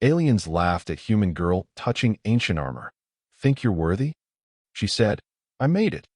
Aliens laughed at human girl touching ancient armor. "Think you're worthy?" she said. "I made it."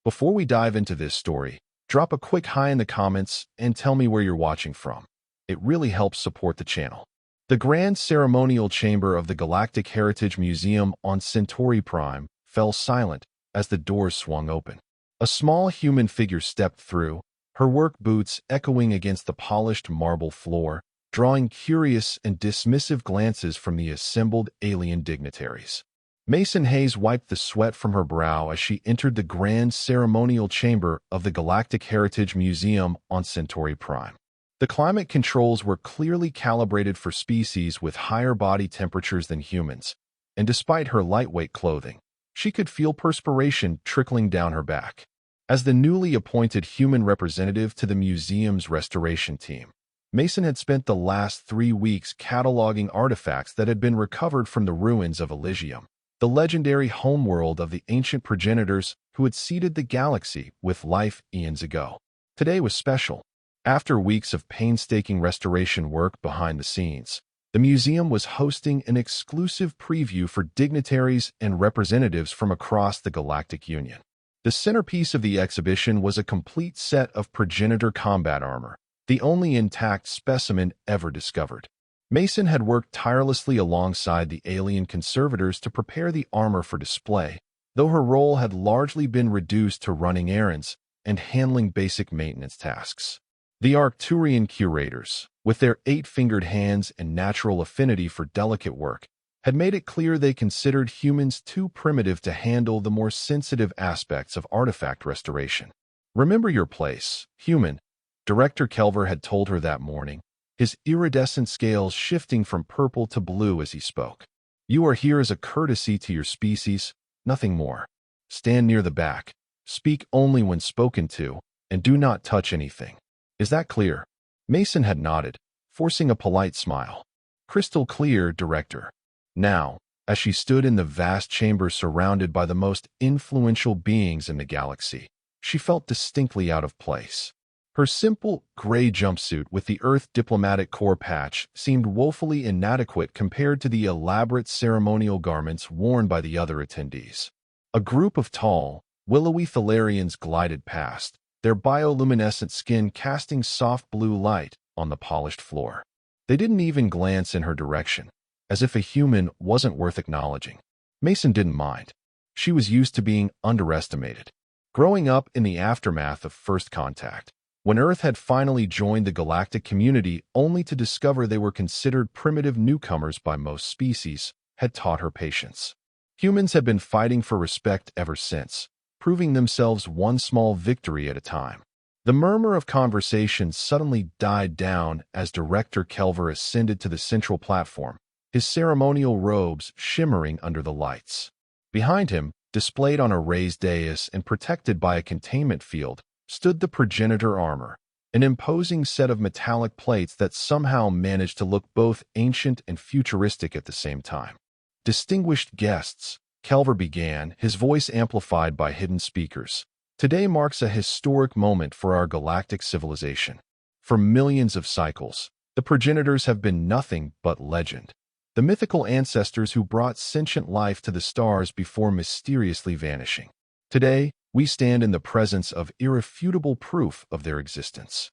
Before we dive into this story, drop a quick hi in the comments and tell me where you're watching from. It really helps support the channel. The grand ceremonial chamber of the Galactic Heritage Museum on Centauri Prime fell silent as the doors swung open. A small human figure stepped through, her work boots echoing against the polished marble floor, drawing curious and dismissive glances from the assembled alien dignitaries. Mason Hayes wiped the sweat from her brow as she entered the grand ceremonial chamber of the Galactic Heritage Museum on Centauri Prime. The climate controls were clearly calibrated for species with higher body temperatures than humans, and despite her lightweight clothing, she could feel perspiration trickling down her back. As the newly appointed human representative to the museum's restoration team, Mason had spent the last 3 weeks cataloging artifacts that had been recovered from the ruins of Elysium, the legendary homeworld of the ancient progenitors who had seeded the galaxy with life eons ago. Today was special. After weeks of painstaking restoration work behind the scenes, the museum was hosting an exclusive preview for dignitaries and representatives from across the Galactic Union. The centerpiece of the exhibition was a complete set of progenitor combat armor, the only intact specimen ever discovered. Mason had worked tirelessly alongside the alien conservators to prepare the armor for display, though her role had largely been reduced to running errands and handling basic maintenance tasks. The Arcturian curators, with their 8-fingered hands and natural affinity for delicate work, had made it clear they considered humans too primitive to handle the more sensitive aspects of artifact restoration. "Remember your place, human," Director Kelver had told her that morning, his iridescent scales shifting from purple to blue as he spoke. "You are here as a courtesy to your species, nothing more. Stand near the back, speak only when spoken to, and do not touch anything. Is that clear?" Mason had nodded, forcing a polite smile. "Crystal clear, Director." Now, as she stood in the vast chamber surrounded by the most influential beings in the galaxy, she felt distinctly out of place. Her simple, gray jumpsuit with the Earth Diplomatic Corps patch seemed woefully inadequate compared to the elaborate ceremonial garments worn by the other attendees. A group of tall, willowy Thalarians glided past, their bioluminescent skin casting soft blue light on the polished floor. They didn't even glance in her direction, as if a human wasn't worth acknowledging. Mason didn't mind. She was used to being underestimated. Growing up in the aftermath of First Contact, when Earth had finally joined the galactic community only to discover they were considered primitive newcomers by most species, had taught her patience. Humans had been fighting for respect ever since, proving themselves one small victory at a time. The murmur of conversation suddenly died down as Director Kelver ascended to the central platform, his ceremonial robes shimmering under the lights. Behind him, displayed on a raised dais and protected by a containment field, stood the progenitor armor, an imposing set of metallic plates that somehow managed to look both ancient and futuristic at the same time. "Distinguished guests," Kelver began, his voice amplified by hidden speakers. "Today marks a historic moment for our galactic civilization. For millions of cycles, the progenitors have been nothing but legend. The mythical ancestors who brought sentient life to the stars before mysteriously vanishing. Today, we stand in the presence of irrefutable proof of their existence."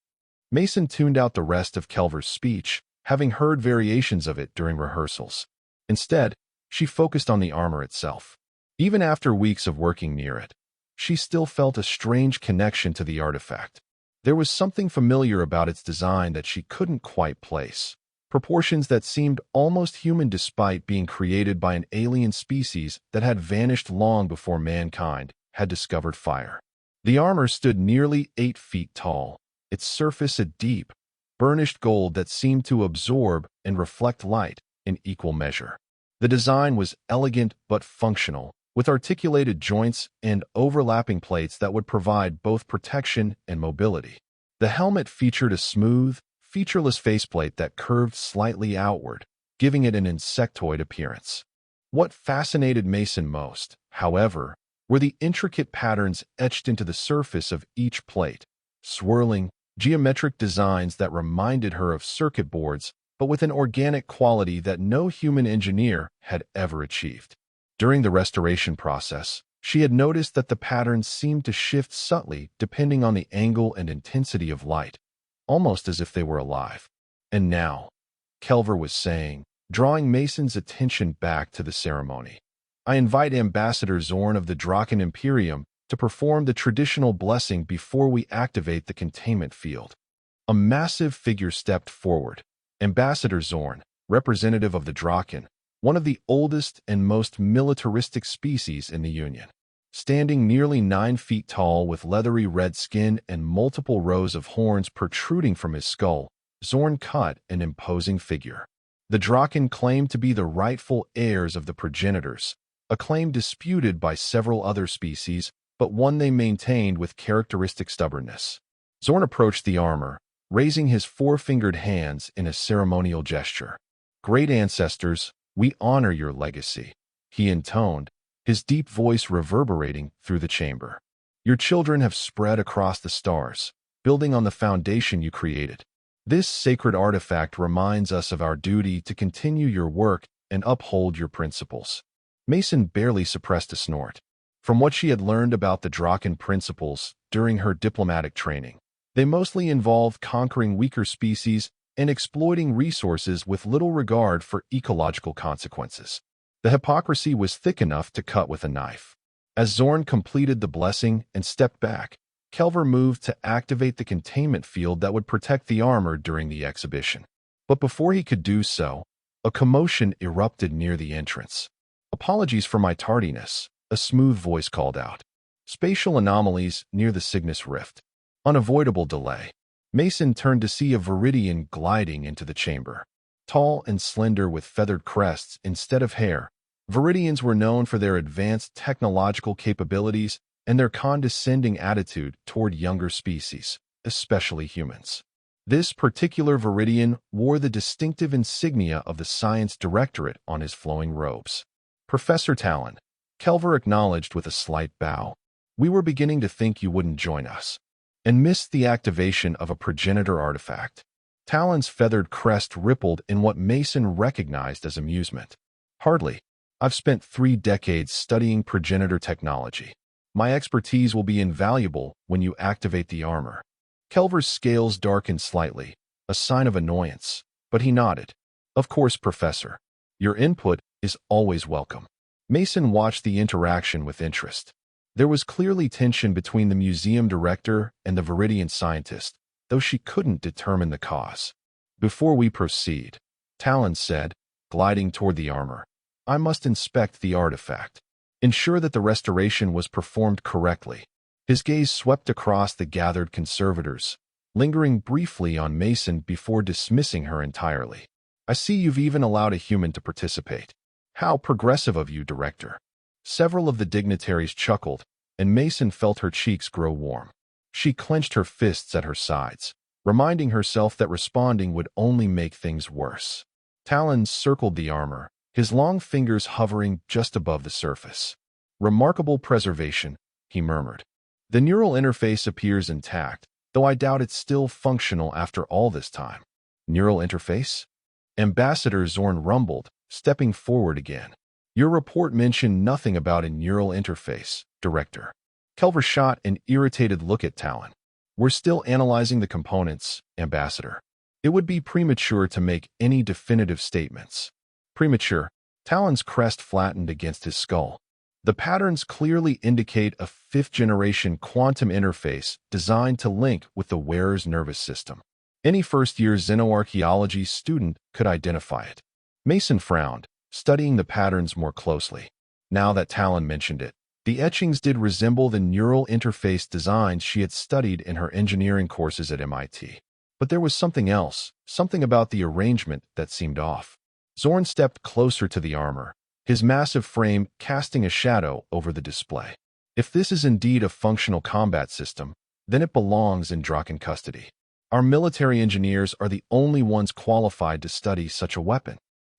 Mason tuned out the rest of Kelver's speech, having heard variations of it during rehearsals. Instead, she focused on the armor itself. Even after weeks of working near it, she still felt a strange connection to the artifact. There was something familiar about its design that she couldn't quite place. Proportions that seemed almost human despite being created by an alien species that had vanished long before mankind had discovered fire. The armor stood nearly 8 feet tall, its surface a deep, burnished gold that seemed to absorb and reflect light in equal measure. The design was elegant but functional, with articulated joints and overlapping plates that would provide both protection and mobility. The helmet featured a smooth, featureless faceplate that curved slightly outward, giving it an insectoid appearance. What fascinated Mason most, however, were the intricate patterns etched into the surface of each plate, swirling, geometric designs that reminded her of circuit boards but with an organic quality that no human engineer had ever achieved. During the restoration process, she had noticed that the patterns seemed to shift subtly depending on the angle and intensity of light, almost as if they were alive. And now, Kelver was saying, drawing Mason's attention back to the ceremony, I invite Ambassador Zorn of the Draken Imperium to perform the traditional blessing before we activate the containment field. A massive figure stepped forward. Ambassador Zorn, representative of the Draken, one of the oldest and most militaristic species in the Union. Standing nearly 9 feet tall with leathery red skin and multiple rows of horns protruding from his skull, Zorn cut an imposing figure. The Draken claimed to be the rightful heirs of the progenitors, a claim disputed by several other species, but one they maintained with characteristic stubbornness. Zorn approached the armor, raising his 4-fingered hands in a ceremonial gesture. Great ancestors, we honor your legacy, he intoned, his deep voice reverberating through the chamber. Your children have spread across the stars, building on the foundation you created. This sacred artifact reminds us of our duty to continue your work and uphold your principles. Mason barely suppressed a snort. From what she had learned about the Draken principles during her diplomatic training, they mostly involved conquering weaker species and exploiting resources with little regard for ecological consequences. The hypocrisy was thick enough to cut with a knife. As Zorn completed the blessing and stepped back, Kelver moved to activate the containment field that would protect the armor during the exhibition. But before he could do so, a commotion erupted near the entrance. Apologies for my tardiness, a smooth voice called out. Spatial anomalies near the Cygnus Rift. Unavoidable delay. Mason turned to see a Viridian gliding into the chamber. Tall and slender with feathered crests instead of hair, Viridians were known for their advanced technological capabilities and their condescending attitude toward younger species, especially humans. This particular Viridian wore the distinctive insignia of the Science Directorate on his flowing robes. Professor Talon, Kelver acknowledged with a slight bow. We were beginning to think you wouldn't join us, and missed the activation of a progenitor artifact. Talon's feathered crest rippled in what Mason recognized as amusement. Hardly. I've spent 3 decades studying progenitor technology. My expertise will be invaluable when you activate the armor. Kelver's scales darkened slightly, a sign of annoyance, but he nodded. Of course, Professor. Your input is always welcome. Mason watched the interaction with interest. There was clearly tension between the museum director and the Viridian scientist, though she couldn't determine the cause. Before we proceed, Talon said, gliding toward the armor, I must inspect the artifact. Ensure that the restoration was performed correctly. His gaze swept across the gathered conservators, lingering briefly on Mason before dismissing her entirely. I see you've even allowed a human to participate. How progressive of you, Director. Several of the dignitaries chuckled, and Mason felt her cheeks grow warm. She clenched her fists at her sides, reminding herself that responding would only make things worse. Talon circled the armor, his long fingers hovering just above the surface. Remarkable preservation, he murmured. The neural interface appears intact, though I doubt it's still functional after all this time. Neural interface? Ambassador Zorn rumbled, stepping forward again. Your report mentioned nothing about a neural interface, Director. Kelver shot an irritated look at Talon. We're still analyzing the components, Ambassador. It would be premature to make any definitive statements. Premature. Talon's crest flattened against his skull. The patterns clearly indicate a 5th-generation quantum interface designed to link with the wearer's nervous system. Any first-year xenoarchaeology student could identify it. Mason frowned, studying the patterns more closely. Now that Talon mentioned it, the etchings did resemble the neural interface designs she had studied in her engineering courses at MIT. But there was something else, something about the arrangement that seemed off. Zorn stepped closer to the armor, his massive frame casting a shadow over the display. If this is indeed a functional combat system, then it belongs in Draken custody. Our military engineers are the only ones qualified to study such a weapon.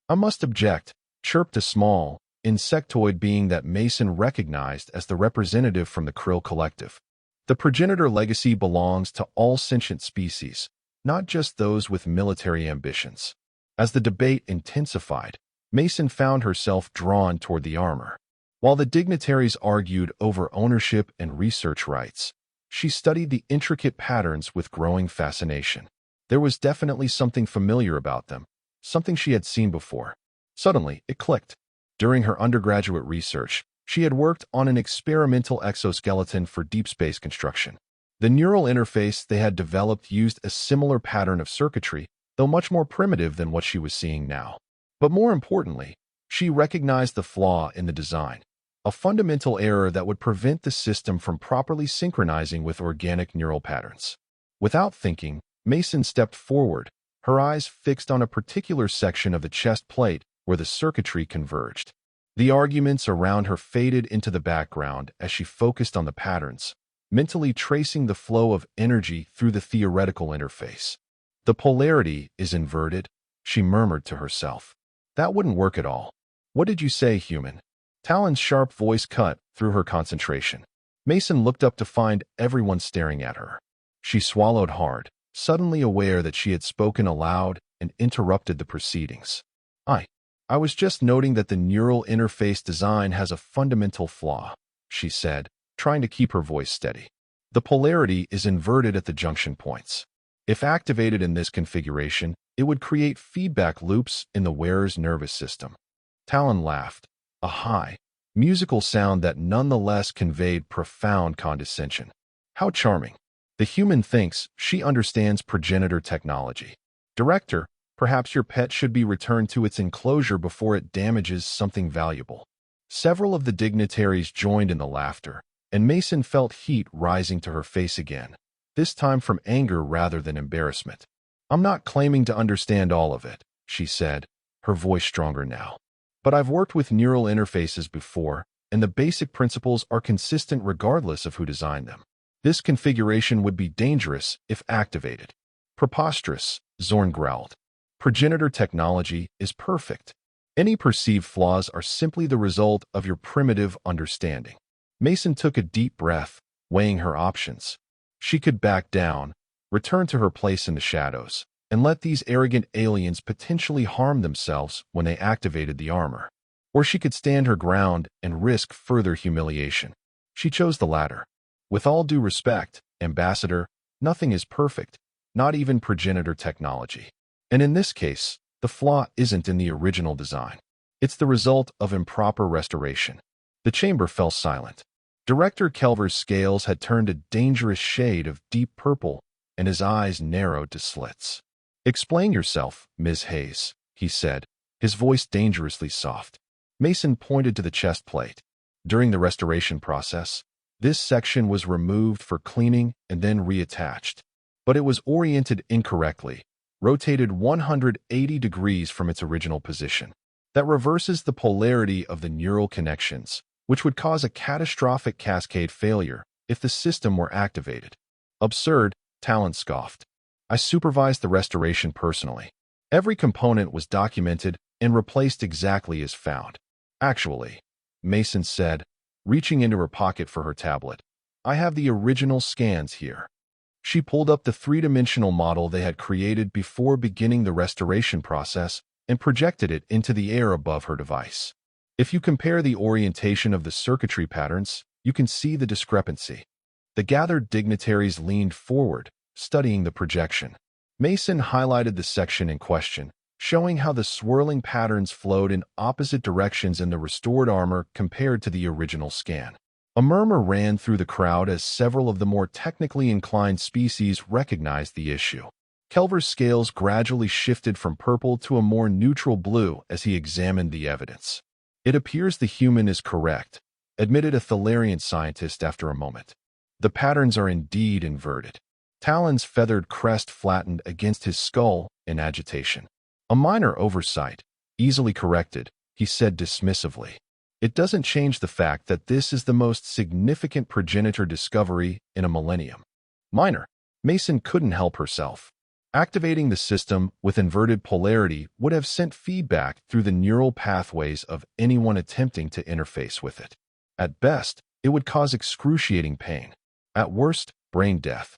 I must object, chirped a small, insectoid being that Mason recognized as the representative from the Krill Collective. The progenitor legacy belongs to all sentient species, not just those with military ambitions. As the debate intensified, Mason found herself drawn toward the armor. While the dignitaries argued over ownership and research rights, she studied the intricate patterns with growing fascination. There was definitely something familiar about them, something she had seen before. Suddenly, it clicked. During her undergraduate research, she had worked on an experimental exoskeleton for deep space construction. The neural interface they had developed used a similar pattern of circuitry, though much more primitive than what she was seeing now. But more importantly, she recognized the flaw in the design, a fundamental error that would prevent the system from properly synchronizing with organic neural patterns. Without thinking, Mason stepped forward, her eyes fixed on a particular section of the chest plate where the circuitry converged. The arguments around her faded into the background as she focused on the patterns, mentally tracing the flow of energy through the theoretical interface. The polarity is inverted, she murmured to herself. That wouldn't work at all. What did you say, human? Talon's sharp voice cut through her concentration. Mason looked up to find everyone staring at her. She swallowed hard, suddenly aware that she had spoken aloud and interrupted the proceedings. I was just noting that the neural interface design has a fundamental flaw, she said, trying to keep her voice steady. The polarity is inverted at the junction points. If activated in this configuration, it would create feedback loops in the wearer's nervous system. Talon laughed, a high, musical sound that nonetheless conveyed profound condescension. How charming. The human thinks she understands progenitor technology. Director, perhaps your pet should be returned to its enclosure before it damages something valuable. Several of the dignitaries joined in the laughter, and Mason felt heat rising to her face again, this time from anger rather than embarrassment. I'm not claiming to understand all of it, she said, her voice stronger now. But I've worked with neural interfaces before, and the basic principles are consistent regardless of who designed them. This configuration would be dangerous if activated. Preposterous, Zorn growled. Progenitor technology is perfect. Any perceived flaws are simply the result of your primitive understanding. Mason took a deep breath, weighing her options. She could back down, return to her place in the shadows, and let these arrogant aliens potentially harm themselves when they activated the armor. Or she could stand her ground and risk further humiliation. She chose the latter. With all due respect, Ambassador, nothing is perfect, not even progenitor technology. And in this case, the flaw isn't in the original design. It's the result of improper restoration. The chamber fell silent. Director Kelver's scales had turned a dangerous shade of deep purple, and his eyes narrowed to slits. Explain yourself, Ms. Hayes, he said, his voice dangerously soft. Mason pointed to the chest plate. During the restoration process, this section was removed for cleaning and then reattached. But it was oriented incorrectly, rotated 180 degrees from its original position. That reverses the polarity of the neural connections, which would cause a catastrophic cascade failure if the system were activated. Absurd, Talon scoffed. I supervised the restoration personally. Every component was documented and replaced exactly as found. Actually, Mason said, reaching into her pocket for her tablet, I have the original scans here. She pulled up the three-dimensional model they had created before beginning the restoration process and projected it into the air above her device. If you compare the orientation of the circuitry patterns, you can see the discrepancy. The gathered dignitaries leaned forward, studying the projection. Mason highlighted the section in question, showing how the swirling patterns flowed in opposite directions in the restored armor compared to the original scan. A murmur ran through the crowd as several of the more technically inclined species recognized the issue. Kelver's scales gradually shifted from purple to a more neutral blue as he examined the evidence. It appears the human is correct, admitted a Thalarian scientist after a moment. The patterns are indeed inverted. Talon's feathered crest flattened against his skull in agitation. A minor oversight, easily corrected, he said dismissively. It doesn't change the fact that this is the most significant progenitor discovery in a millennium. Minor. Mason couldn't help herself. Activating the system with inverted polarity would have sent feedback through the neural pathways of anyone attempting to interface with it. At best, it would cause excruciating pain. At worst, brain death.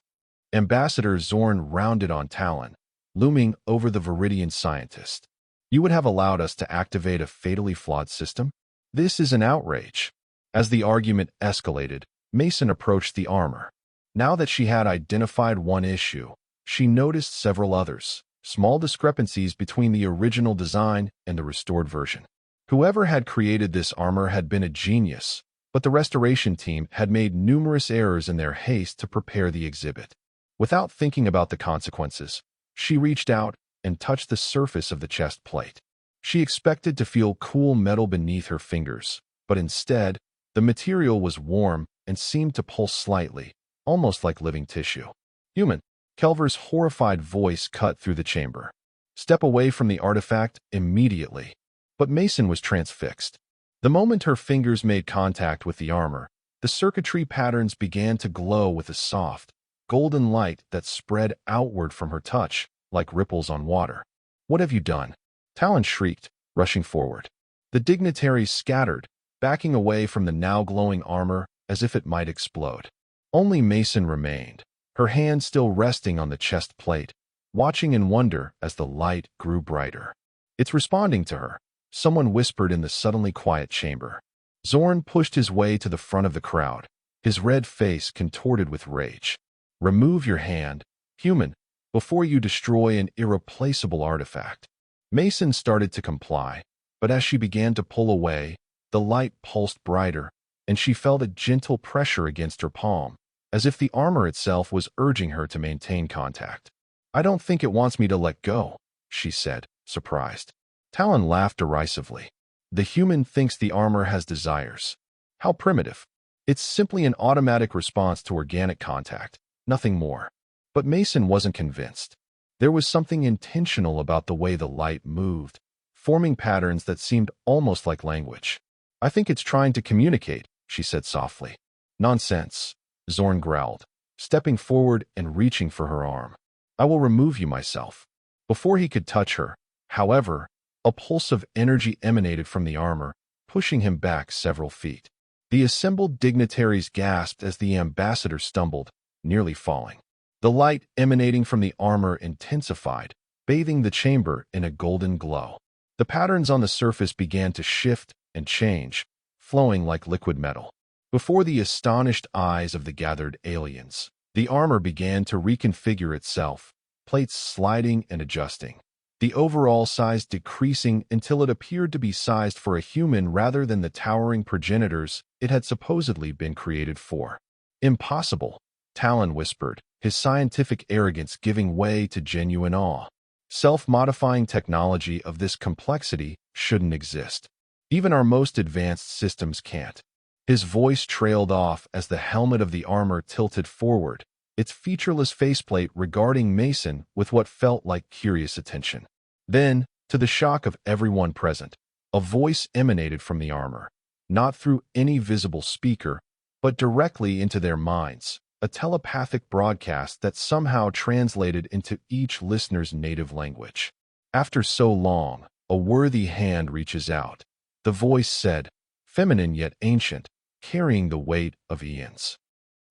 Ambassador Zorn rounded on Talon, looming over the Viridian scientist. You would have allowed us to activate a fatally flawed system? This is an outrage. As the argument escalated, Mason approached the armor. Now that she had identified one issue, she noticed several others, small discrepancies between the original design and the restored version. Whoever had created this armor had been a genius, but the restoration team had made numerous errors in their haste to prepare the exhibit. Without thinking about the consequences, she reached out and touched the surface of the chest plate. She expected to feel cool metal beneath her fingers, but instead, the material was warm and seemed to pulse slightly, almost like living tissue. Human. Kelver's horrified voice cut through the chamber. Step away from the artifact immediately. But Mason was transfixed. The moment her fingers made contact with the armor, the circuitry patterns began to glow with a soft, golden light that spread outward from her touch, like ripples on water. What have you done? Talon shrieked, rushing forward. The dignitaries scattered, backing away from the now glowing armor as if it might explode. Only Mason remained, her hand still resting on the chest plate, watching in wonder as the light grew brighter. It's responding to her, someone whispered in the suddenly quiet chamber. Zorn pushed his way to the front of the crowd, his red face contorted with rage. Remove your hand, human, before you destroy an irreplaceable artifact. Mason started to comply, but as she began to pull away, the light pulsed brighter, and she felt a gentle pressure against her palm, as if the armor itself was urging her to maintain contact. I don't think it wants me to let go, she said, surprised. Talon laughed derisively. The human thinks the armor has desires. How primitive. It's simply an automatic response to organic contact, nothing more. But Mason wasn't convinced. There was something intentional about the way the light moved, forming patterns that seemed almost like language. I think it's trying to communicate, she said softly. Nonsense, Zorn growled, stepping forward and reaching for her arm. I will remove you myself. Before he could touch her, however, a pulse of energy emanated from the armor, pushing him back several feet. The assembled dignitaries gasped as the ambassador stumbled, nearly falling. The light emanating from the armor intensified, bathing the chamber in a golden glow. The patterns on the surface began to shift and change, flowing like liquid metal. Before the astonished eyes of the gathered aliens, the armor began to reconfigure itself, plates sliding and adjusting. The overall size decreasing until it appeared to be sized for a human rather than the towering progenitors it had supposedly been created for. Impossible, Talon whispered, his scientific arrogance giving way to genuine awe. Self-modifying technology of this complexity shouldn't exist. Even our most advanced systems can't. His voice trailed off as the helmet of the armor tilted forward, its featureless faceplate regarding Mason with what felt like curious attention. Then, to the shock of everyone present, a voice emanated from the armor, not through any visible speaker, but directly into their minds, a telepathic broadcast that somehow translated into each listener's native language. After so long, a worthy hand reaches out. The voice said, feminine yet ancient, carrying the weight of eons.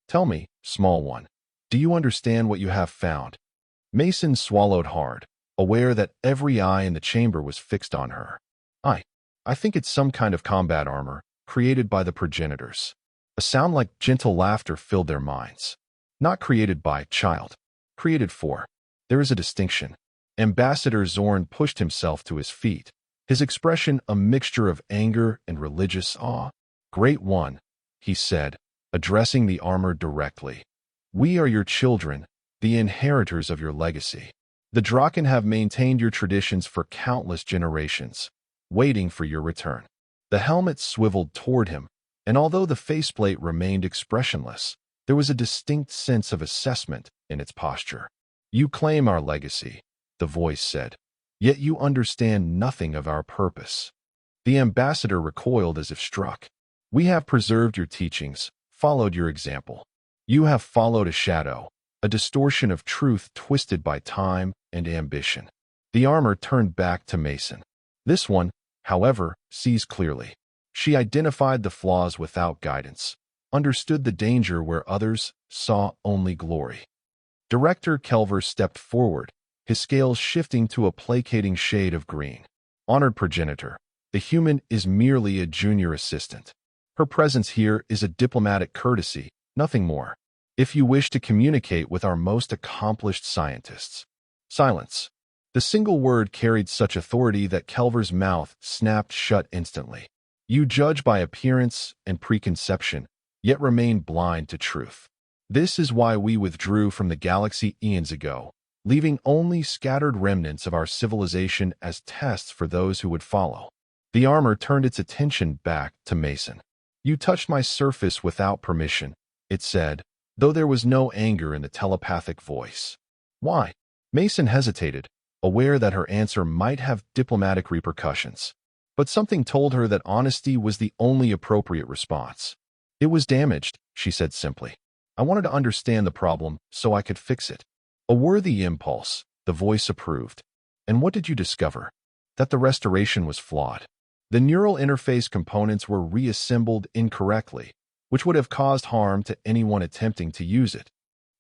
Tell me, small one, do you understand what you have found? Mason swallowed hard, aware that every eye in the chamber was fixed on her. I think it's some kind of combat armor, created by the progenitors. A sound like gentle laughter filled their minds. Not created by child. Created for. There is a distinction. Ambassador Zorn pushed himself to his feet, his expression a mixture of anger and religious awe. Great one, he said, addressing the armor directly. We are your children, the inheritors of your legacy. The Draken have maintained your traditions for countless generations, waiting for your return. The helmet swiveled toward him, and although the faceplate remained expressionless, there was a distinct sense of assessment in its posture. You claim our legacy, the voice said, yet you understand nothing of our purpose. The ambassador recoiled as if struck. We have preserved your teachings, followed your example. You have followed a shadow, a distortion of truth twisted by time and ambition. The armor turned back to Mason. This one, however, sees clearly. She identified the flaws without guidance, understood the danger where others saw only glory. Director Kelver stepped forward, his scales shifting to a placating shade of green. Honored progenitor, the human is merely a junior assistant. Her presence here is a diplomatic courtesy, nothing more. If you wish to communicate with our most accomplished scientists. Silence. The single word carried such authority that Kelver's mouth snapped shut instantly. You judge by appearance and preconception, yet remain blind to truth. This is why we withdrew from the galaxy eons ago, leaving only scattered remnants of our civilization as tests for those who would follow. The armor turned its attention back to Mason. You touched my surface without permission, it said, though there was no anger in the telepathic voice. Why? Mason hesitated, aware that her answer might have diplomatic repercussions. But something told her that honesty was the only appropriate response. It was damaged, she said simply. I wanted to understand the problem so I could fix it. A worthy impulse, the voice approved. And what did you discover? That the restoration was flawed. The neural interface components were reassembled incorrectly, which would have caused harm to anyone attempting to use it.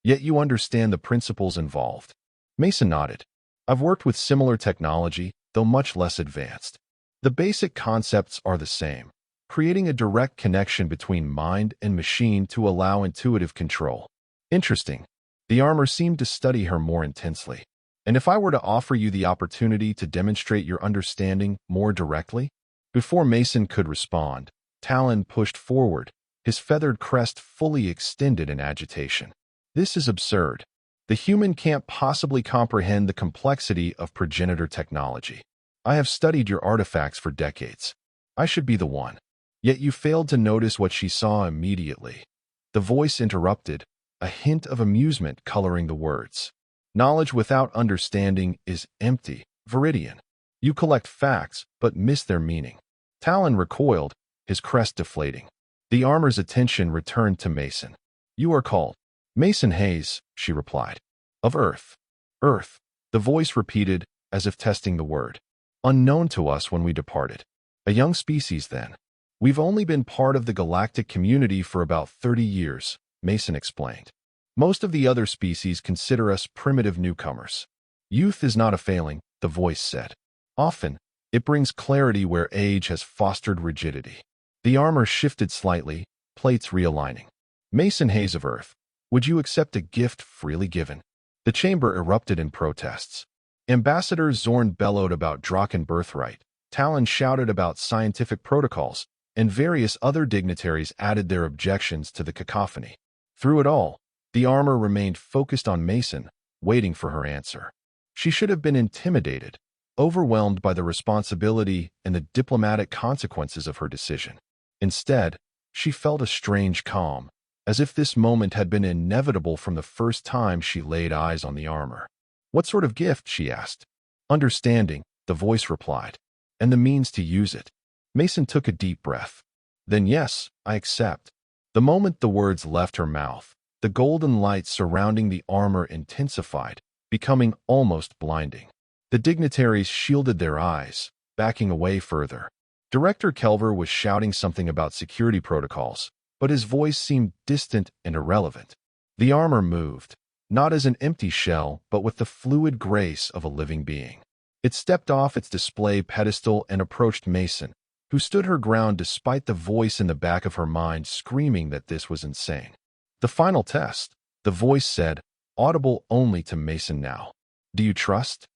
Yet you understand the principles involved. Mason nodded. I've worked with similar technology, though much less advanced. The basic concepts are the same, creating a direct connection between mind and machine to allow intuitive control. Interesting. The armor seemed to study her more intensely. And if I were to offer you the opportunity to demonstrate your understanding more directly? Before Mason could respond, Talon pushed forward, his feathered crest fully extended in agitation. This is absurd. The human can't possibly comprehend the complexity of progenitor technology. I have studied your artifacts for decades. I should be the one. Yet you failed to notice what she saw immediately. The voice interrupted, a hint of amusement coloring the words. Knowledge without understanding is empty, Viridian. You collect facts, but miss their meaning. Talon recoiled, his crest deflating. The armor's attention returned to Mason. You are called Mason Hayes, she replied. Of Earth. Earth, the voice repeated, as if testing the word. Unknown to us when we departed. A young species then. We've only been part of the galactic community for about 30 years, Mason explained. Most of the other species consider us primitive newcomers. Youth is not a failing, the voice said. Often, it brings clarity where age has fostered rigidity. The armor shifted slightly, plates realigning. Mason Hayes of Earth, would you accept a gift freely given? The chamber erupted in protests. Ambassador Zorn bellowed about Draken birthright, Talon shouted about scientific protocols, and various other dignitaries added their objections to the cacophony. Through it all, the armor remained focused on Mason, waiting for her answer. She should have been intimidated, overwhelmed by the responsibility and the diplomatic consequences of her decision. Instead, she felt a strange calm, as if this moment had been inevitable from the first time she laid eyes on the armor. What sort of gift? She asked. Understanding, the voice replied, and the means to use it. Mason took a deep breath. Then yes, I accept. The moment the words left her mouth, the golden light surrounding the armor intensified, becoming almost blinding. The dignitaries shielded their eyes, backing away further. Director Kelver was shouting something about security protocols, but his voice seemed distant and irrelevant. The armor moved, not as an empty shell, but with the fluid grace of a living being. It stepped off its display pedestal and approached Mason, who stood her ground despite the voice in the back of her mind screaming that this was insane. The final test, the voice said, audible only to Mason now. Do you trust?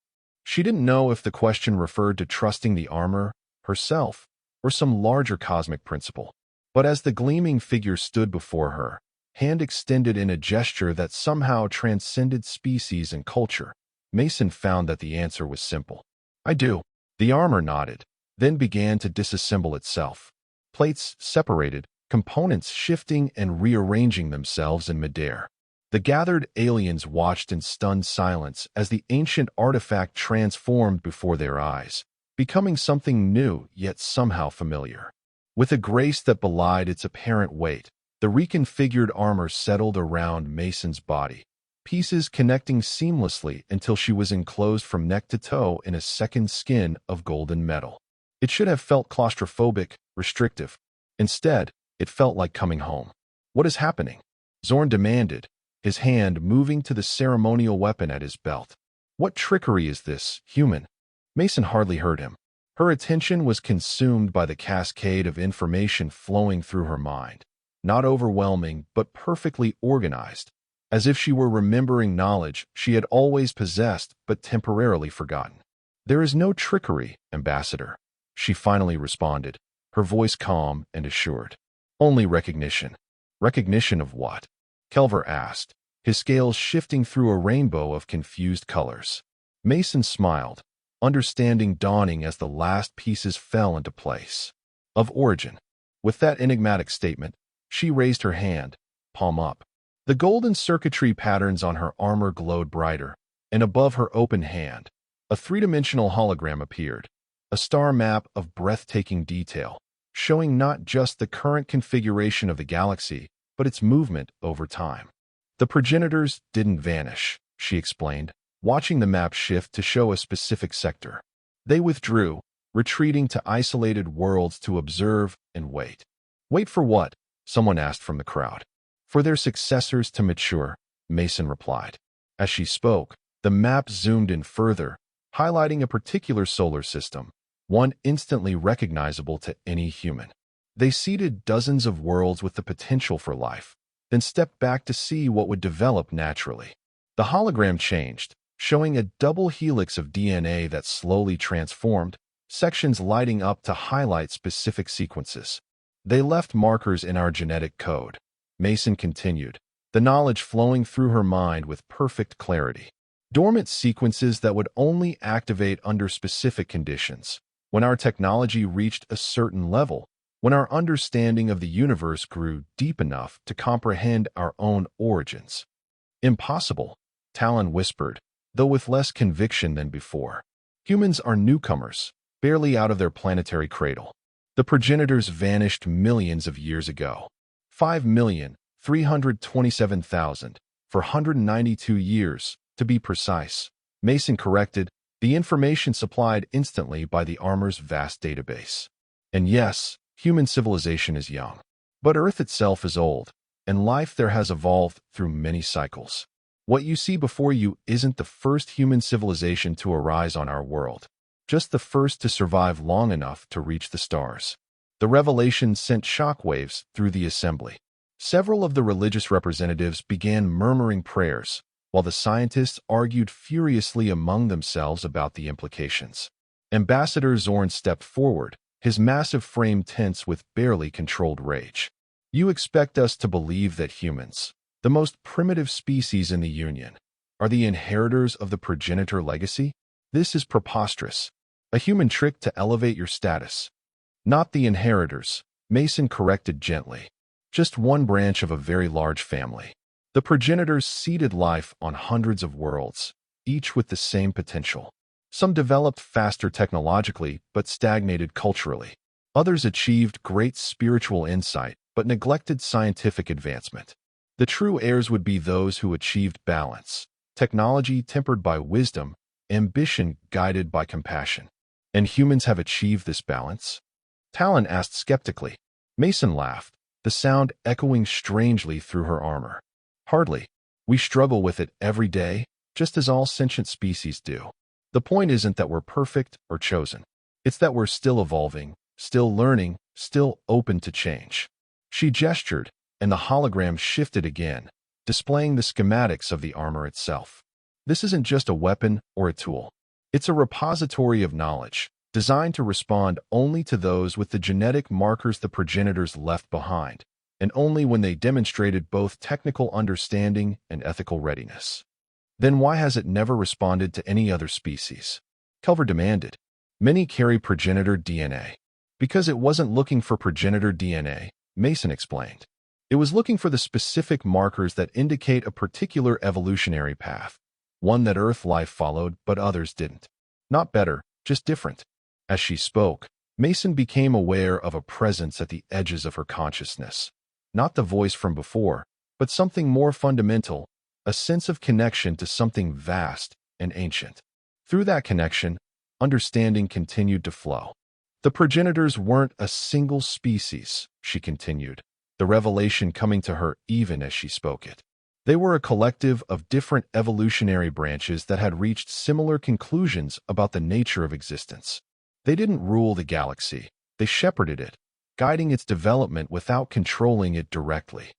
She didn't know if the question referred to trusting the armor, herself, or some larger cosmic principle. But as the gleaming figure stood before her, hand extended in a gesture that somehow transcended species and culture, Mason found that the answer was simple. I do. The armor nodded, then began to disassemble itself. Plates separated, components shifting and rearranging themselves in midair. The gathered aliens watched in stunned silence as the ancient artifact transformed before their eyes, becoming something new yet somehow familiar. With a grace that belied its apparent weight, the reconfigured armor settled around Mason's body, pieces connecting seamlessly until she was enclosed from neck to toe in a second skin of golden metal. It should have felt claustrophobic, restrictive. Instead, it felt like coming home. What is happening? Zorn demanded, his hand moving to the ceremonial weapon at his belt. What trickery is this, human? Mason hardly heard him. Her attention was consumed by the cascade of information flowing through her mind. Not overwhelming, but perfectly organized, as if she were remembering knowledge she had always possessed but temporarily forgotten. "There is no trickery, Ambassador," she finally responded, her voice calm and assured. "Only recognition." "Recognition of what?" Kelver asked, his scales shifting through a rainbow of confused colors. Mason smiled, understanding dawning as the last pieces fell into place. "Of origin." With that enigmatic statement, she raised her hand, palm up. The golden circuitry patterns on her armor glowed brighter, and above her open hand, a three-dimensional hologram appeared, a star map of breathtaking detail, showing not just the current configuration of the galaxy, but its movement over time. "The progenitors didn't vanish," she explained, watching the map shift to show a specific sector. "They withdrew, retreating to isolated worlds to observe and wait." "Wait for what?" someone asked from the crowd. "For their successors to mature," Mason replied. As she spoke, the map zoomed in further, highlighting a particular solar system, one instantly recognizable to any human. They seeded dozens of worlds with the potential for life, then stepped back to see what would develop naturally. The hologram changed, showing a double helix of DNA that slowly transformed, sections lighting up to highlight specific sequences. "They left markers in our genetic code," Mason continued, the knowledge flowing through her mind with perfect clarity. "Dormant sequences that would only activate under specific conditions, when our technology reached a certain level, when our understanding of the universe grew deep enough to comprehend our own origins." "Impossible," Talon whispered, though with less conviction than before. "Humans are newcomers, barely out of their planetary cradle. The progenitors vanished millions of years ago. 5,327,492 years, to be precise," Mason corrected, the information supplied instantly by the armor's vast database. "And yes, human civilization is young. But Earth itself is old, and life there has evolved through many cycles. What you see before you isn't the first human civilization to arise on our world, just the first to survive long enough to reach the stars." The revelation sent shockwaves through the assembly. Several of the religious representatives began murmuring prayers, while the scientists argued furiously among themselves about the implications. Ambassador Zorn stepped forward, his massive frame tense with barely controlled rage. "You expect us to believe that humans, the most primitive species in the Union, are the inheritors of the progenitor legacy? This is preposterous. A human trick to elevate your status." "Not the inheritors," Mason corrected gently. "Just one branch of a very large family. The progenitors seeded life on hundreds of worlds, each with the same potential. Some developed faster technologically but stagnated culturally. Others achieved great spiritual insight but neglected scientific advancement. The true heirs would be those who achieved balance, technology tempered by wisdom, ambition guided by compassion. And humans have achieved this balance?" Talon asked skeptically. Mason laughed, the sound echoing strangely through her armor. "Hardly. We struggle with it every day, just as all sentient species do. The point isn't that we're perfect or chosen. It's that we're still evolving, still learning, still open to change." She gestured, and the hologram shifted again, displaying the schematics of the armor itself. "This isn't just a weapon or a tool. It's a repository of knowledge, designed to respond only to those with the genetic markers the progenitors left behind, and only when they demonstrated both technical understanding and ethical readiness." "Then why has it never responded to any other species?" Culver demanded. "Many carry progenitor DNA." "Because it wasn't looking for progenitor DNA," Mason explained. "It was looking for the specific markers that indicate a particular evolutionary path, one that Earth life followed but others didn't. Not better, just different." As she spoke, Mason became aware of a presence at the edges of her consciousness. Not the voice from before, but something more fundamental, a sense of connection to something vast and ancient. Through that connection, understanding continued to flow. "The progenitors weren't a single species," she continued, the revelation coming to her even as she spoke it. They were a collective of different evolutionary branches that had reached similar conclusions about the nature of existence. They didn't rule the galaxy, they shepherded it, guiding its development without controlling it directly.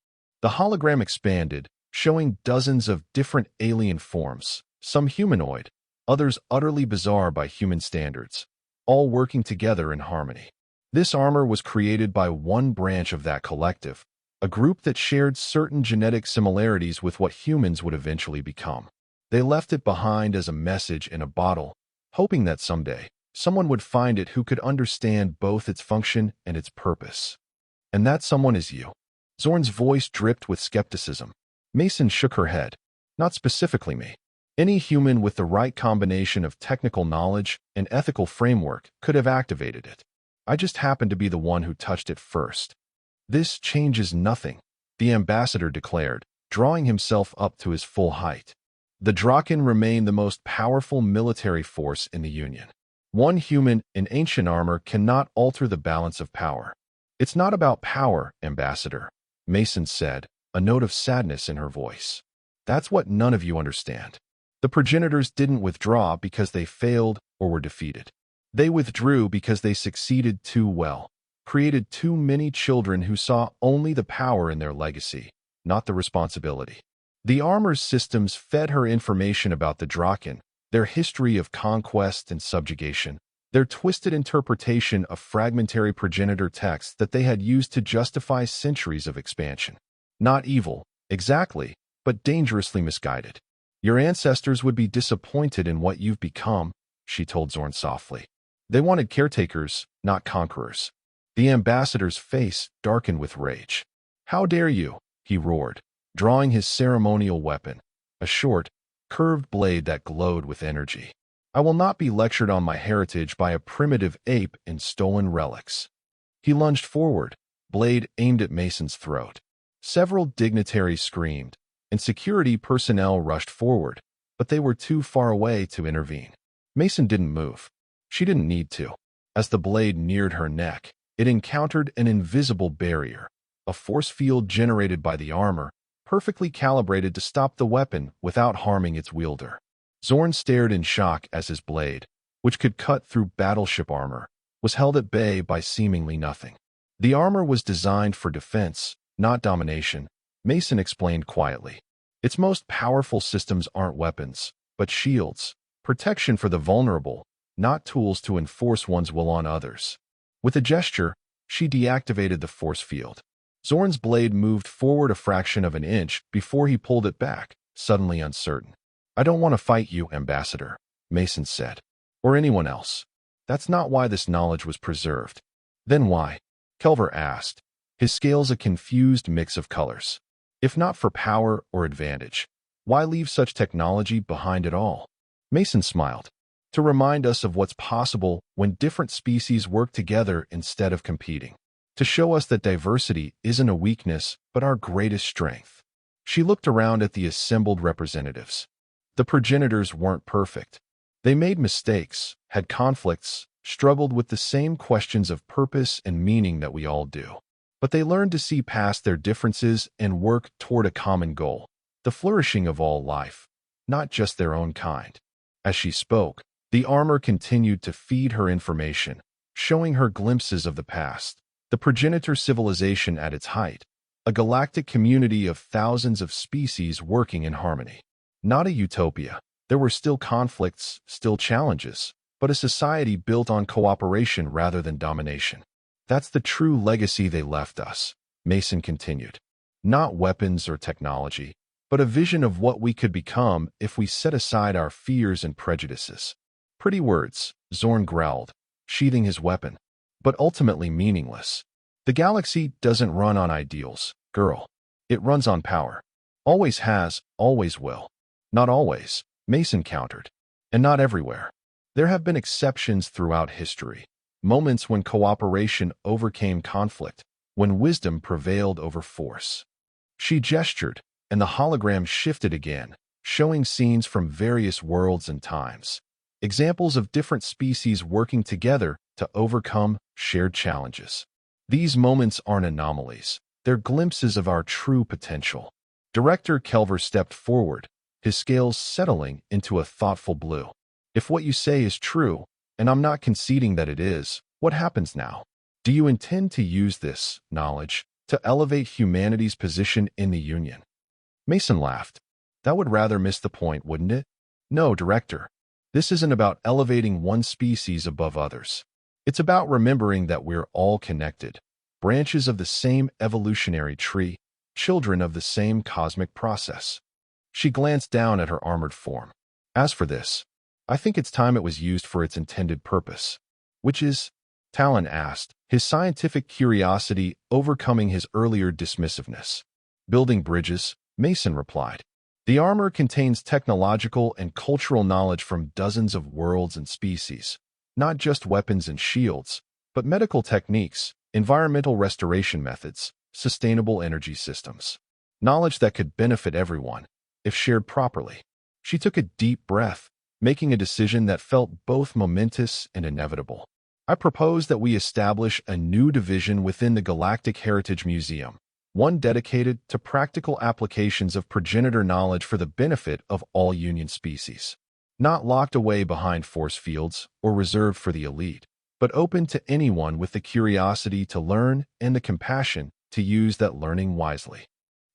The hologram expanded, showing dozens of different alien forms, some humanoid, others utterly bizarre by human standards, all working together in harmony. This armor was created by one branch of that collective, a group that shared certain genetic similarities with what humans would eventually become. They left it behind as a message in a bottle, hoping that someday, someone would find it who could understand both its function and its purpose. And that someone is you. Zorn's voice dripped with skepticism. Mason shook her head. Not specifically me. Any human with the right combination of technical knowledge and ethical framework could have activated it. I just happened to be the one who touched it first. This changes nothing, the ambassador declared, drawing himself up to his full height. The Draken remain the most powerful military force in the Union. One human in ancient armor cannot alter the balance of power. It's not about power, Ambassador, Mason said, a note of sadness in her voice. That's what none of you understand. The progenitors didn't withdraw because they failed or were defeated. They withdrew because they succeeded too well, created too many children who saw only the power in their legacy, not the responsibility. The armor's systems fed her information about the Draken, their history of conquest and subjugation, their twisted interpretation of fragmentary progenitor texts that they had used to justify centuries of expansion. Not evil, exactly, but dangerously misguided. Your ancestors would be disappointed in what you've become, she told Zorn softly. They wanted caretakers, not conquerors. The ambassador's face darkened with rage. How dare you, he roared, drawing his ceremonial weapon, a short, curved blade that glowed with energy. I will not be lectured on my heritage by a primitive ape in stolen relics. He lunged forward, blade aimed at Mason's throat. Several dignitaries screamed, and security personnel rushed forward, but they were too far away to intervene. Mason didn't move. She didn't need to. As the blade neared her neck, it encountered an invisible barrier, a force field generated by the armor, perfectly calibrated to stop the weapon without harming its wielder. Zorn stared in shock as his blade, which could cut through battleship armor, was held at bay by seemingly nothing. The armor was designed for defense, not domination, Mason explained quietly. Its most powerful systems aren't weapons, but shields, protection for the vulnerable, not tools to enforce one's will on others. With a gesture, she deactivated the force field. Zorn's blade moved forward a fraction of an inch before he pulled it back, suddenly uncertain. I don't want to fight you, Ambassador, Mason said. Or anyone else. That's not why this knowledge was preserved. Then why? Kelver asked, his scales a confused mix of colors. If not for power or advantage, why leave such technology behind at all? Mason smiled. To remind us of what's possible when different species work together instead of competing. To show us that diversity isn't a weakness, but our greatest strength. She looked around at the assembled representatives. The progenitors weren't perfect. They made mistakes, had conflicts, struggled with the same questions of purpose and meaning that we all do. But they learned to see past their differences and work toward a common goal, the flourishing of all life, not just their own kind. As she spoke, the armor continued to feed her information, showing her glimpses of the past, the progenitor civilization at its height, a galactic community of thousands of species working in harmony. Not a utopia. There were still conflicts, still challenges, but a society built on cooperation rather than domination. That's the true legacy they left us, Mason continued. Not weapons or technology, but a vision of what we could become if we set aside our fears and prejudices. Pretty words, Zorn growled, sheathing his weapon, but ultimately meaningless. The galaxy doesn't run on ideals, girl. It runs on power. Always has, always will. Not always, Mason countered. And not everywhere. There have been exceptions throughout history. Moments when cooperation overcame conflict, when wisdom prevailed over force. She gestured, and the hologram shifted again, showing scenes from various worlds and times. Examples of different species working together to overcome shared challenges. These moments aren't anomalies. They're glimpses of our true potential. Director Kelver stepped forward, his scales settling into a thoughtful blue. If what you say is true, and I'm not conceding that it is, what happens now? Do you intend to use this knowledge to elevate humanity's position in the Union? Mason laughed. That would rather miss the point, wouldn't it? No, Director. This isn't about elevating one species above others. It's about remembering that we're all connected, branches of the same evolutionary tree, children of the same cosmic process. She glanced down at her armored form. As for this, I think it's time it was used for its intended purpose. Which is? Talon asked, his scientific curiosity overcoming his earlier dismissiveness. Building bridges, Mason replied. The armor contains technological and cultural knowledge from dozens of worlds and species, not just weapons and shields, but medical techniques, environmental restoration methods, sustainable energy systems. Knowledge that could benefit everyone, if shared properly. She took a deep breath, making a decision that felt both momentous and inevitable. I propose that we establish a new division within the Galactic Heritage Museum, one dedicated to practical applications of progenitor knowledge for the benefit of all Union species. Not locked away behind force fields or reserved for the elite, but open to anyone with the curiosity to learn and the compassion to use that learning wisely.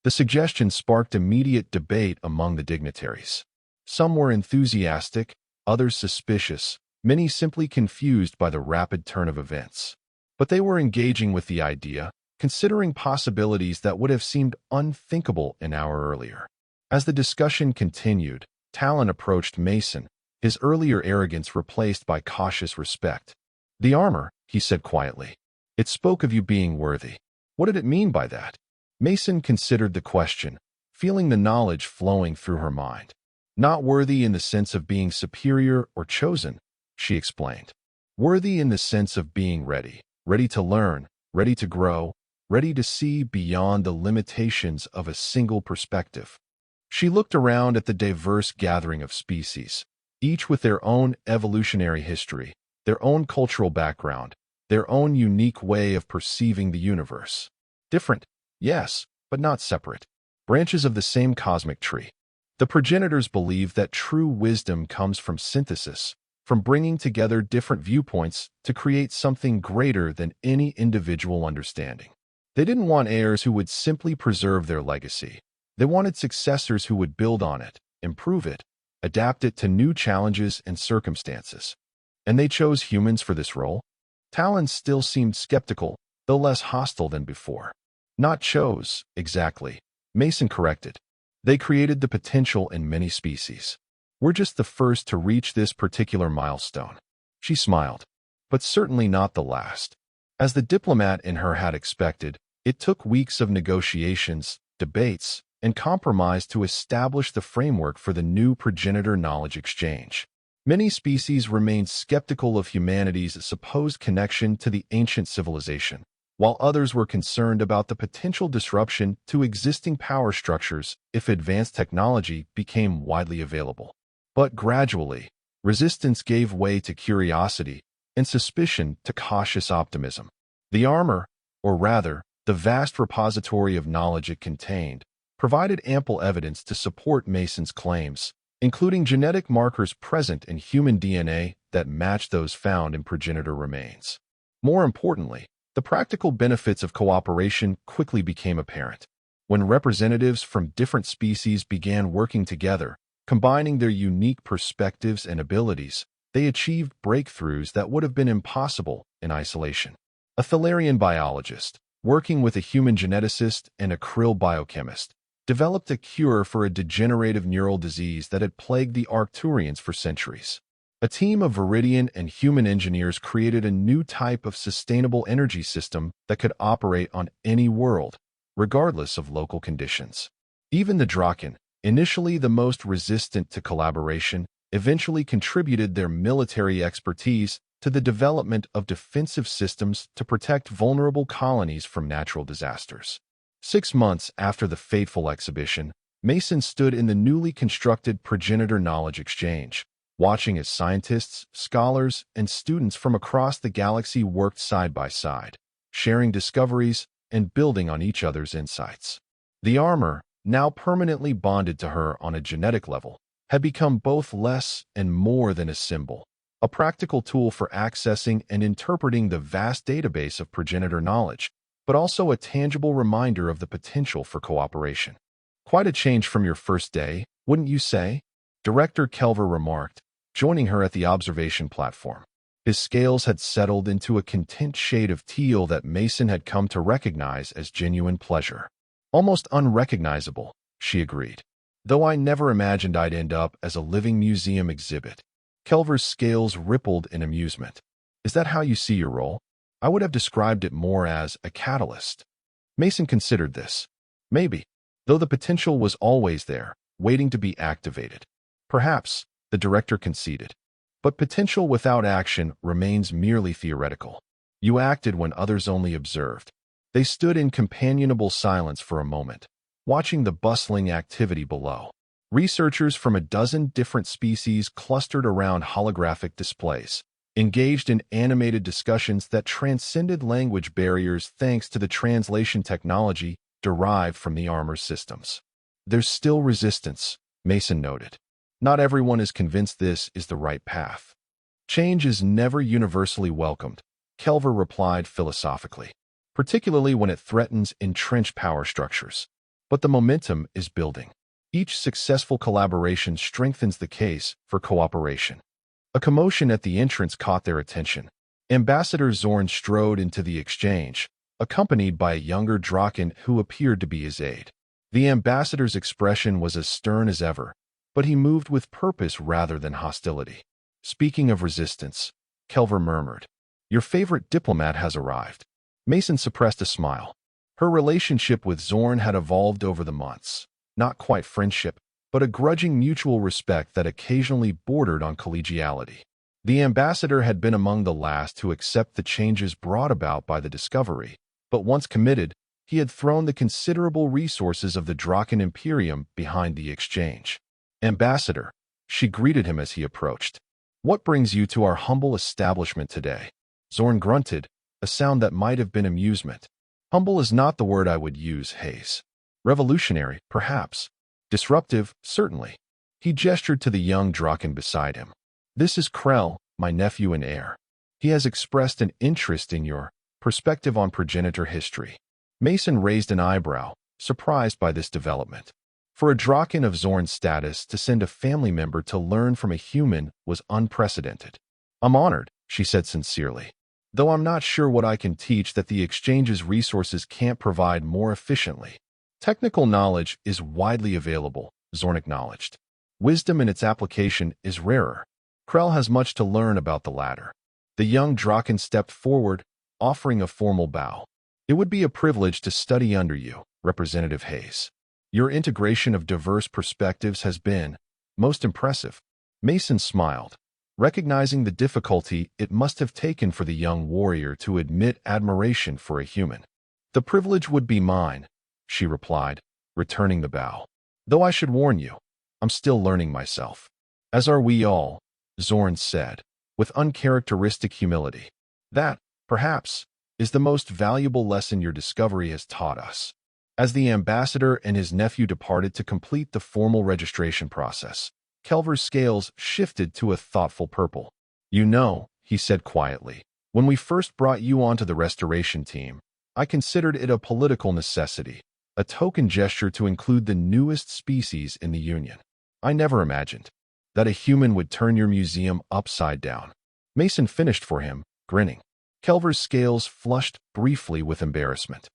The suggestion sparked immediate debate among the dignitaries. Some were enthusiastic, others suspicious, many simply confused by the rapid turn of events. But they were engaging with the idea, considering possibilities that would have seemed unthinkable an hour earlier. As the discussion continued, Talon approached Mason, his earlier arrogance replaced by cautious respect. The armor, he said quietly. It spoke of you being worthy. What did it mean by that? Mason considered the question, feeling the knowledge flowing through her mind. Not worthy in the sense of being superior or chosen, she explained. Worthy in the sense of being ready, ready to learn, ready to grow, ready to see beyond the limitations of a single perspective. She looked around at the diverse gathering of species, each with their own evolutionary history, their own cultural background, their own unique way of perceiving the universe. Different, yes, but not separate. Branches of the same cosmic tree. The progenitors believed that true wisdom comes from synthesis, from bringing together different viewpoints to create something greater than any individual understanding. They didn't want heirs who would simply preserve their legacy. They wanted successors who would build on it, improve it, adapt it to new challenges and circumstances. And they chose humans for this role? Talon still seemed skeptical, though less hostile than before. Not chose, exactly. Mason corrected. They created the potential in many species. We're just the first to reach this particular milestone. She smiled. But certainly not the last. As the diplomat in her had expected, it took weeks of negotiations, debates, and compromise to establish the framework for the new progenitor knowledge exchange. Many species remained skeptical of humanity's supposed connection to the ancient civilization, while others were concerned about the potential disruption to existing power structures if advanced technology became widely available. But gradually, resistance gave way to curiosity and suspicion to cautious optimism. The armor, or rather, the vast repository of knowledge it contained, provided ample evidence to support Mason's claims, including genetic markers present in human DNA that matched those found in progenitor remains. More importantly, the practical benefits of cooperation quickly became apparent. When representatives from different species began working together, combining their unique perspectives and abilities, they achieved breakthroughs that would have been impossible in isolation. A Thalarian biologist, working with a human geneticist and a krill biochemist, developed a cure for a degenerative neural disease that had plagued the Arcturians for centuries. A team of Viridian and human engineers created a new type of sustainable energy system that could operate on any world, regardless of local conditions. Even the Draken, initially the most resistant to collaboration, eventually contributed their military expertise to the development of defensive systems to protect vulnerable colonies from natural disasters. 6 months after the fateful exhibition, Mason stood in the newly constructed Progenitor Knowledge Exchange, watching as scientists, scholars, and students from across the galaxy worked side by side, sharing discoveries and building on each other's insights. The armor, now permanently bonded to her on a genetic level, had become both less and more than a symbol, a practical tool for accessing and interpreting the vast database of progenitor knowledge, but also a tangible reminder of the potential for cooperation. Quite a change from your first day, wouldn't you say? Director Kelver remarked, joining her at the observation platform. His scales had settled into a content shade of teal that Mason had come to recognize as genuine pleasure. Almost unrecognizable, she agreed. Though I never imagined I'd end up as a living museum exhibit. Kelver's scales rippled in amusement. Is that how you see your role? I would have described it more as a catalyst. Mason considered this. Maybe, though the potential was always there, waiting to be activated. Perhaps, the director conceded. But potential without action remains merely theoretical. You acted when others only observed. They stood in companionable silence for a moment, watching the bustling activity below. Researchers from a dozen different species clustered around holographic displays, engaged in animated discussions that transcended language barriers thanks to the translation technology derived from the armor systems. There's still resistance, Mason noted. Not everyone is convinced this is the right path. Change is never universally welcomed, Kelver replied philosophically, particularly when it threatens entrenched power structures. But the momentum is building. Each successful collaboration strengthens the case for cooperation. A commotion at the entrance caught their attention. Ambassador Zorn strode into the exchange, accompanied by a younger Draken who appeared to be his aide. The ambassador's expression was as stern as ever, but he moved with purpose rather than hostility. Speaking of resistance, Kelver murmured, your favorite diplomat has arrived. Mason suppressed a smile. Her relationship with Zorn had evolved over the months. Not quite friendship, but a grudging mutual respect that occasionally bordered on collegiality. The ambassador had been among the last to accept the changes brought about by the discovery, but once committed, he had thrown the considerable resources of the Draken Imperium behind the exchange. Ambassador, she greeted him as he approached. What brings you to our humble establishment today? Zorn grunted, a sound that might have been amusement. Humble is not the word I would use, Hayes. Revolutionary, perhaps. Disruptive, certainly. He gestured to the young Draken beside him. This is Krell, my nephew and heir. He has expressed an interest in your perspective on progenitor history. Mason raised an eyebrow, surprised by this development. For a Draken of Zorn's status to send a family member to learn from a human was unprecedented. I'm honored, she said sincerely. Though I'm not sure what I can teach that the exchange's resources can't provide more efficiently. Technical knowledge is widely available, Zorn acknowledged. Wisdom in its application is rarer. Krell has much to learn about the latter. The young Draken stepped forward, offering a formal bow. It would be a privilege to study under you, Representative Hayes. Your integration of diverse perspectives has been most impressive. Mason smiled, recognizing the difficulty it must have taken for the young warrior to admit admiration for a human. The privilege would be mine, she replied, returning the bow. Though I should warn you, I'm still learning myself. As are we all, Zorn said, with uncharacteristic humility. That, perhaps, is the most valuable lesson your discovery has taught us. As the ambassador and his nephew departed to complete the formal registration process, Kelver's scales shifted to a thoughtful purple. You know, he said quietly, when we first brought you onto the restoration team, I considered it a political necessity, a token gesture to include the newest species in the Union. I never imagined that a human would turn your museum upside down. Mason finished for him, grinning. Kelver's scales flushed briefly with embarrassment.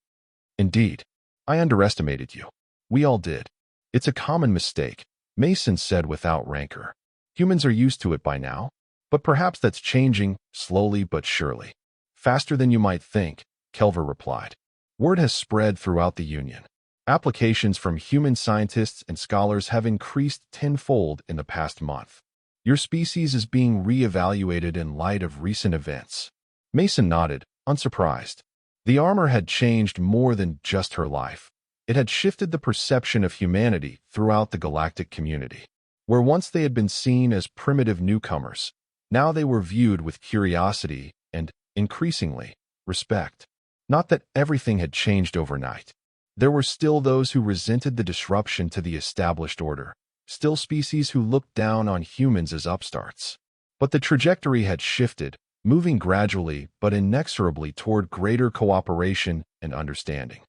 Indeed, I underestimated you. We all did. It's a common mistake, Mason said without rancor. Humans are used to it by now, but perhaps that's changing, slowly but surely. Faster than you might think, Kelver replied. Word has spread throughout the Union. Applications from human scientists and scholars have increased tenfold in the past month. Your species is being re-evaluated in light of recent events. Mason nodded, unsurprised. The armor had changed more than just her life. It had shifted the perception of humanity throughout the galactic community. Where once they had been seen as primitive newcomers, now they were viewed with curiosity and, increasingly, respect. Not that everything had changed overnight. There were still those who resented the disruption to the established order, still species who looked down on humans as upstarts. But the trajectory had shifted, moving gradually but inexorably toward greater cooperation and understanding.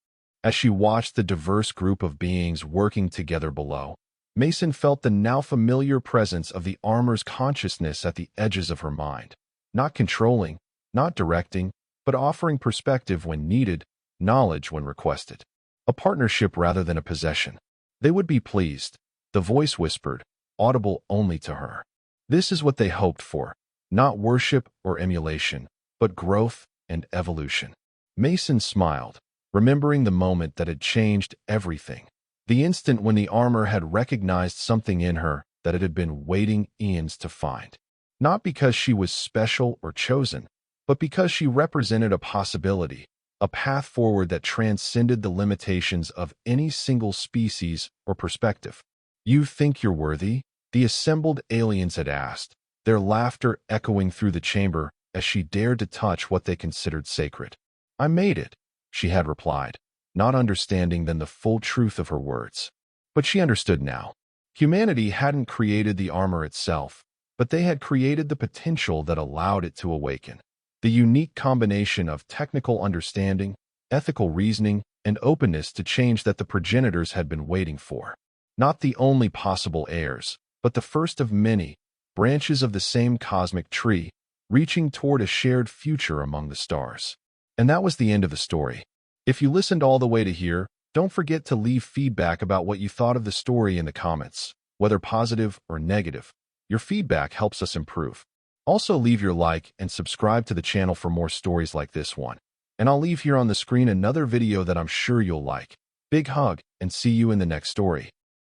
As she watched the diverse group of beings working together below, Mason felt the now familiar presence of the armor's consciousness at the edges of her mind. Not controlling, not directing, but offering perspective when needed, knowledge when requested. A partnership rather than a possession. They would be pleased, the voice whispered, audible only to her. This is what they hoped for, not worship or emulation, but growth and evolution. Mason smiled, remembering the moment that had changed everything. The instant when the armor had recognized something in her that it had been waiting eons to find. Not because she was special or chosen, but because she represented a possibility, a path forward that transcended the limitations of any single species or perspective. "You think you're worthy?" the assembled aliens had asked, their laughter echoing through the chamber as she dared to touch what they considered sacred. "I made it," she had replied, not understanding then the full truth of her words. But she understood now. Humanity hadn't created the armor itself, but they had created the potential that allowed it to awaken. The unique combination of technical understanding, ethical reasoning, and openness to change that the progenitors had been waiting for. Not the only possible heirs, but the first of many, branches of the same cosmic tree, reaching toward a shared future among the stars. And that was the end of the story. If you listened all the way to here, don't forget to leave feedback about what you thought of the story in the comments, whether positive or negative. Your feedback helps us improve. Also leave your like and subscribe to the channel for more stories like this one. And I'll leave here on the screen another video that I'm sure you'll like. Big hug, and see you in the next story.